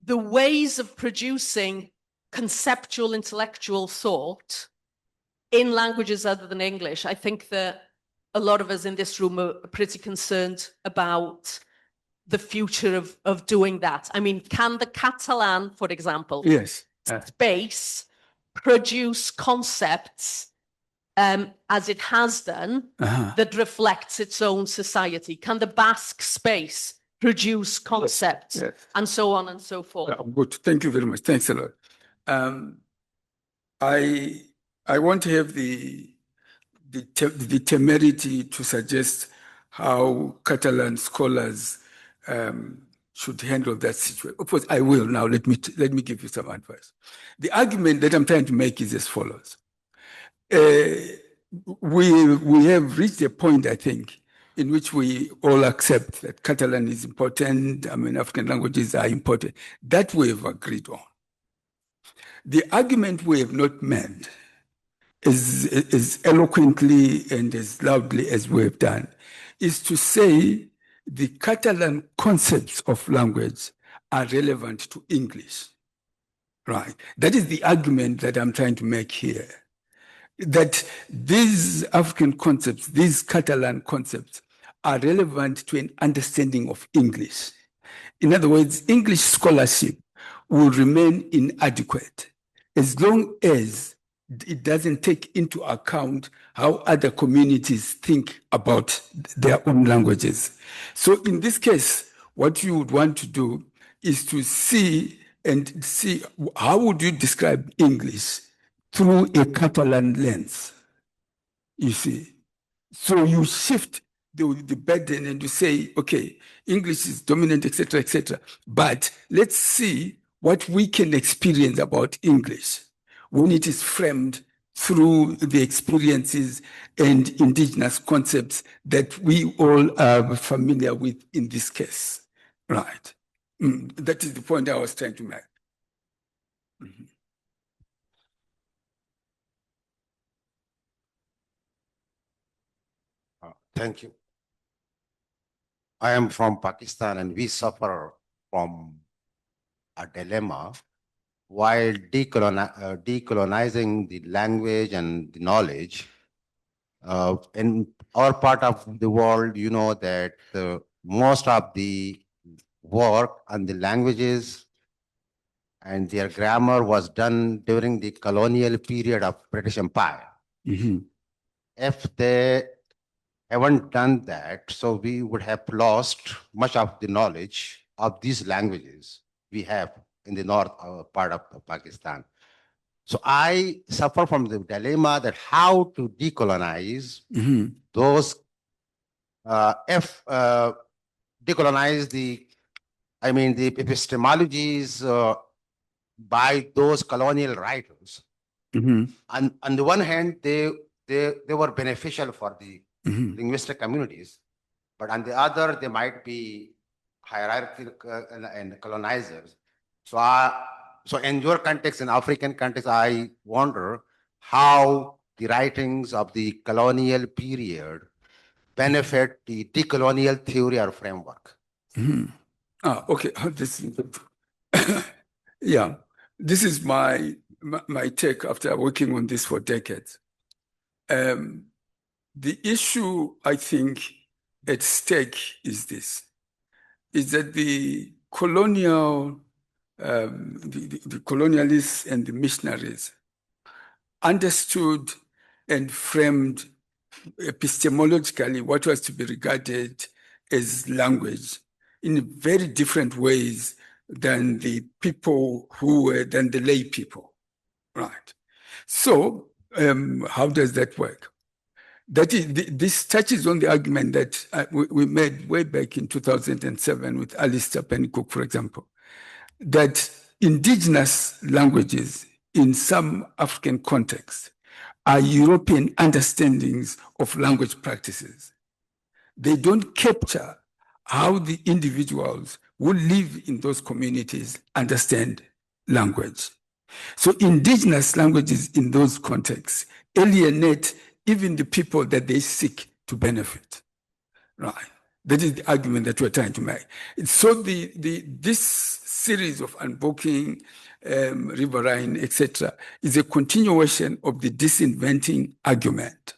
ways of producing conceptual intellectual thought in languages other than English, I think that a lot of us in this room are pretty concerned about the future of doing that. I mean, can the Catalan, for example, space produce concepts as it has done that reflects its own society? Can the Basque space produce concepts and so on and so forth? Good. Thank you very much. Thanks a lot. I want to have the temerity to suggest how Catalan scholars should handle that situation. Of course, I will now. Let me give you some advice. The argument that I'm trying to make is as follows. We have reached a point, I think, in which we all accept that Catalan is important. I mean, African languages are important. That we have agreed on. The argument we have not made as eloquently and as loudly as we have done is to say the Catalan concepts of language are relevant to English. Right. That is the argument that I'm trying to make here. That these African concepts, these Catalan concepts, are relevant to an understanding of English. In other words, English scholarship will remain inadequate as long as it doesn't take into account how other communities think about their own languages. So in this case, what you would want to do is to see how would you describe English through a Catalan lens, you see. So you shift the burden and you say, okay, English is dominant, etc., but let's see what we can experience about English when it is framed through the experiences and indigenous concepts that we all are familiar with in this case, right? That is the point I was trying to make. Thank you. I am from Pakistan, and we suffer from a dilemma while decolonizing the language and the knowledge. In our part of the world, you know that most of the work on the languages and their grammar was done during the colonial period of British Empire. If they haven't done that, so we would have lost much of the knowledge of these languages we have in the north part of Pakistan. So I suffer from the dilemma that how to decolonize those, decolonize the epistemologies by those colonial writers. On the one hand, they were beneficial for the linguistic communities, but on the other, they might be hierarchical and colonizers. So in your context, in African context, I wonder how the writings of the colonial period benefit the decolonial theory or framework. Okay. Yeah, this is my take after working on this for decades. The issue, I think, at stake is this, is that the colonialists and the missionaries understood and framed epistemologically what was to be regarded as language in very different ways than the people who were, than the lay people, right? So how does that work? That is, this touches on the argument that we made way back in 2007 with Alistair Penn, for example, that indigenous languages in some African contexts are European understandings of language practices. They don't capture how the individuals who live in those communities understand language. So indigenous languages in those contexts alienate even the people that they seek to benefit, right? That is the argument that we're trying to make. So this series of Unboking, Riverine, etc., is a continuation of the disinventing argument,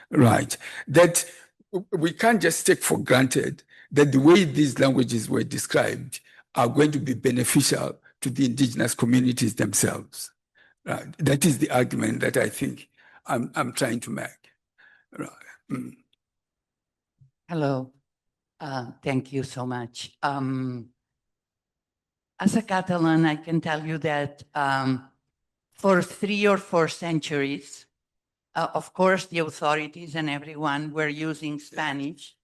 right? That we can't just take for granted that the way these languages were described are going to be beneficial to the indigenous communities themselves. Right? That is the argument that I think I'm trying to make. Right. Mm. Hello. Thank you so much. As a Catalan, I can tell you that for 3 or 4 centuries, of course, the authorities and everyone were using Spanish,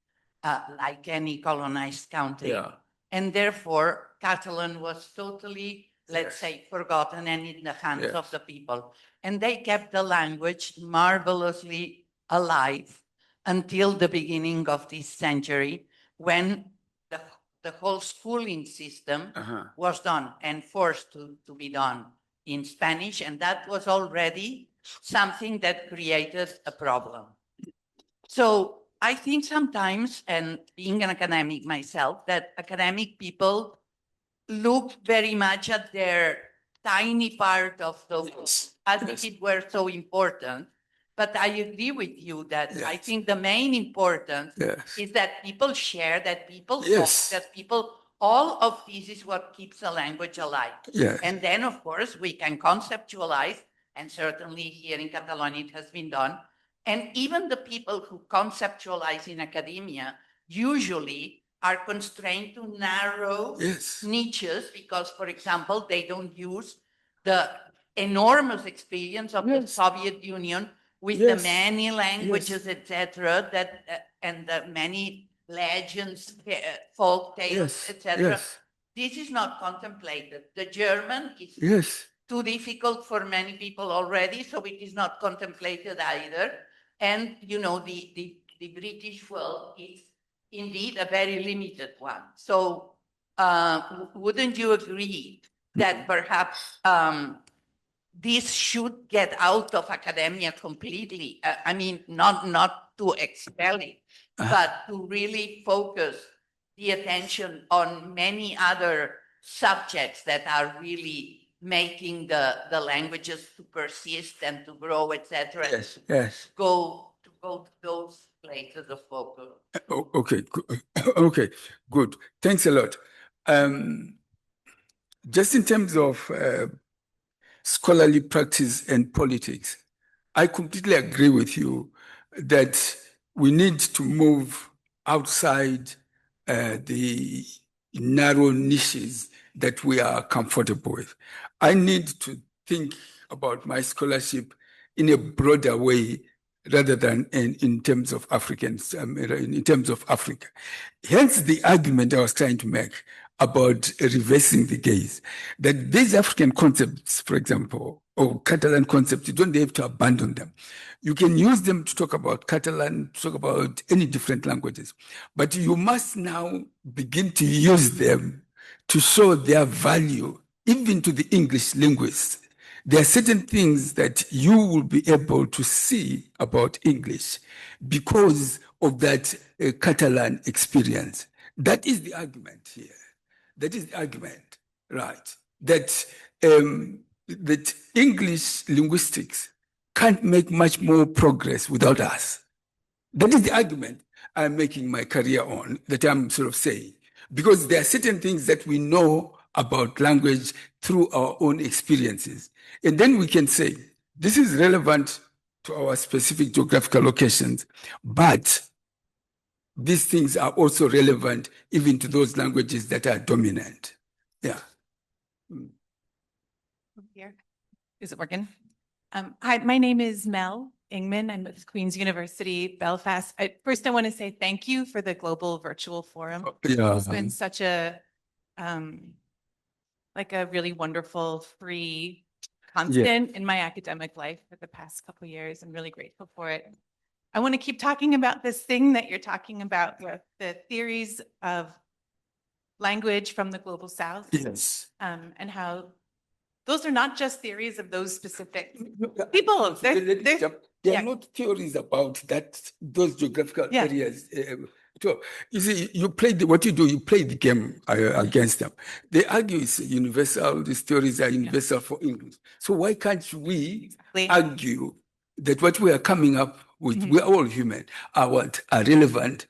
like any colonized country. Yeah. And therefore, Catalan was totally, let's say, forgotten and in the hands of the people. And they kept the language marvelously alive until the beginning of this century, when the whole schooling system was done and forced to be done in Spanish. And that was already something that created a problem. So I think sometimes, and being an academic myself, that academic people look very much at their tiny part of the world as if it were so important. But I agree with you that I think the main importance is that people share, that people talk, that people, all of this is what keeps a language alive. And then, of course, we can conceptualize, and certainly here in Catalonia it has been done. And even the people who conceptualize in academia usually are constrained to narrow niches because, for example, they don't use the enormous experience of the Soviet Union with the many languages, etc., that and the many legends, folk tales, etc. This is not contemplated. The German is too difficult for many people already, so it is not contemplated either. And you know, the British world is indeed a very limited one. So wouldn't you agree that perhaps this should get out of academia completely? I mean, not to expel it, but to really focus the attention on many other subjects that are really making the languages to persist and to grow, etc. Go to those places of focus. Okay, good. Thanks a lot. Just in terms of scholarly practice and politics, I completely agree with you that we need to move outside the narrow niches that we are comfortable with. I need to think about my scholarship in a broader way rather than in terms of Africans, in terms of Africa. Hence the argument I was trying to make about reversing the gaze, that these African concepts, for example, or Catalan concepts, you don't have to abandon them. You can use them to talk about Catalan, to talk about any different languages, but you must now begin to use them to show their value, even to the English linguists. There are certain things that you will be able to see about English because of that Catalan experience. That is the argument here. That is the argument, right? That that English linguistics can't make much more progress without us. That is the argument I'm making my career on, that I'm sort of saying. Because there are certain things that we know about language through our own experiences. And then we can say, this is relevant to our specific geographical locations, but these things are also relevant even to those languages that are dominant. Yeah. Here. Is it working? Hi, my name is Mel Ingman. I'm with Queen's University, Belfast. First, I want to say thank you for the Global Virtual Forum. Yeah. It's been such a, like a really wonderful, free constant in my academic life for the past couple of years. I'm really grateful for it. I want to keep talking about this thing that you're talking about with the theories of language from the Global South. Yes. And how those are not just theories of those specific people. They're not theories about those geographical areas. So you see, you play what you do, you play the game against them. They argue it's universal, these theories are universal for English. So why can't we argue that what we are coming up with, we're all human, are relevant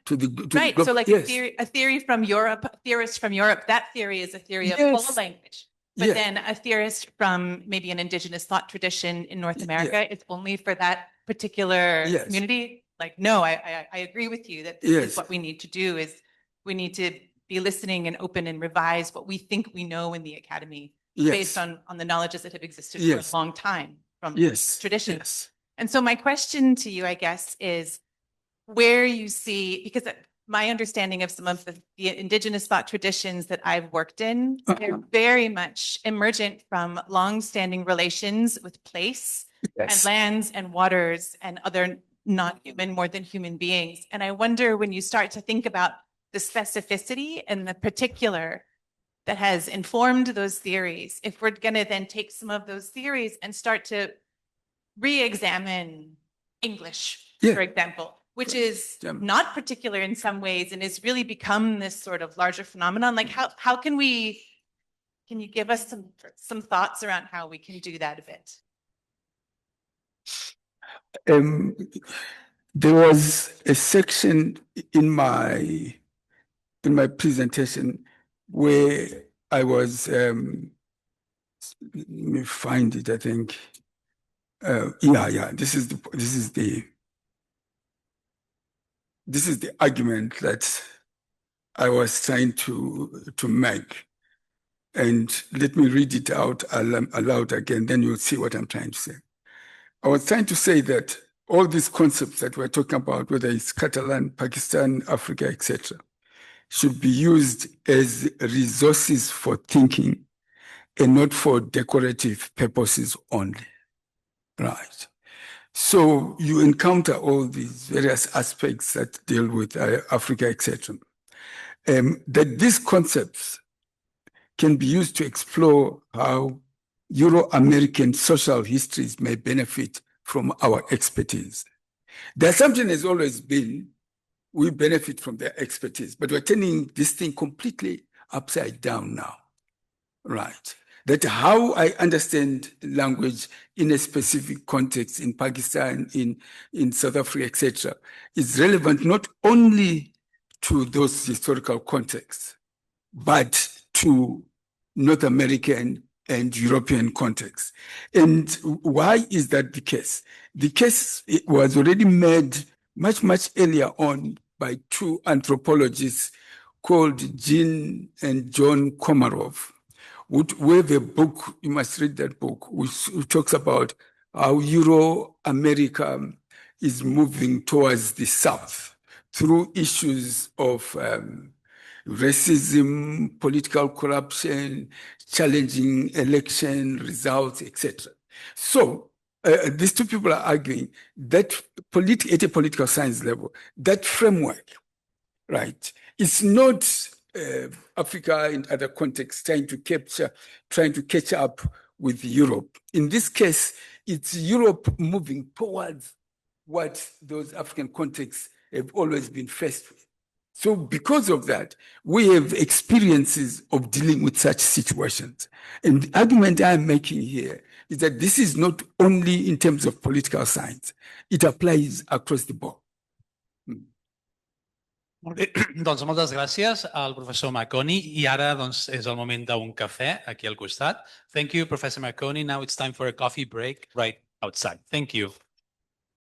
to the right. So like a theory from Europe, a theorist from Europe, that theory is a theory of all language. But then a theorist from maybe an indigenous thought tradition in North America, it's only for that particular community. Like, no, I agree with you that this is what we need to do is we need to be listening and open and revise what we think we know in the academy based on the knowledges that have existed for a long time from traditions. And so my question to you, I guess, is where you see, because my understanding of some of the indigenous thought traditions that I've worked in, they're very much emergent from long-standing relations with place and lands and waters and other not human, more than human beings. And I wonder when you start to think about the specificity and the particular that has informed those theories, if we're going to then take some of those theories and start to re-examine English, for example, which is not particular in some ways and has really become this sort of larger phenomenon. Like how can you give us some thoughts around how we can do that a bit? There was a section in my presentation where I was, let me find it, I think. This is the argument that I was trying to make. And let me read it out aloud again, then you'll see what I'm trying to say. I was trying to say that all these concepts that we're talking about, whether it's Catalan, Pakistan, Africa, etc., should be used as resources for thinking and not for decorative purposes only. Right. So you encounter all these various aspects that deal with Africa, etc. That these concepts can be used to explore how Euro-American social histories may benefit from our expertise. The assumption has always been we benefit from their expertise, but we're turning this thing completely upside down now, right? That how I understand language in a specific context in Pakistan, in South Africa, etc., is relevant not only to those historical contexts, but to North American and European contexts. And why is that the case? The case was already made much, much earlier on by two anthropologists called Jean and John Komarov, who have a book, you must read that book, which talks about how Euro-America is moving towards the South through issues of racism, political corruption, challenging election results, etc. So these two people are arguing that at a political science level, that framework, right, is not Africa in other contexts trying to catch up with Europe. In this case, it's Europe moving towards what those African contexts have always been faced with. So because of that, we have experiences of dealing with such situations. And the argument I'm making here is that this is not only in terms of political science, it applies across the board. Molt bé, doncs moltes gràcies al professor Makoni i ara doncs, és el moment d'un cafè aquí al costat. Thank you, Professor Makoni. Now it's time for a coffee break right outside. Thank you.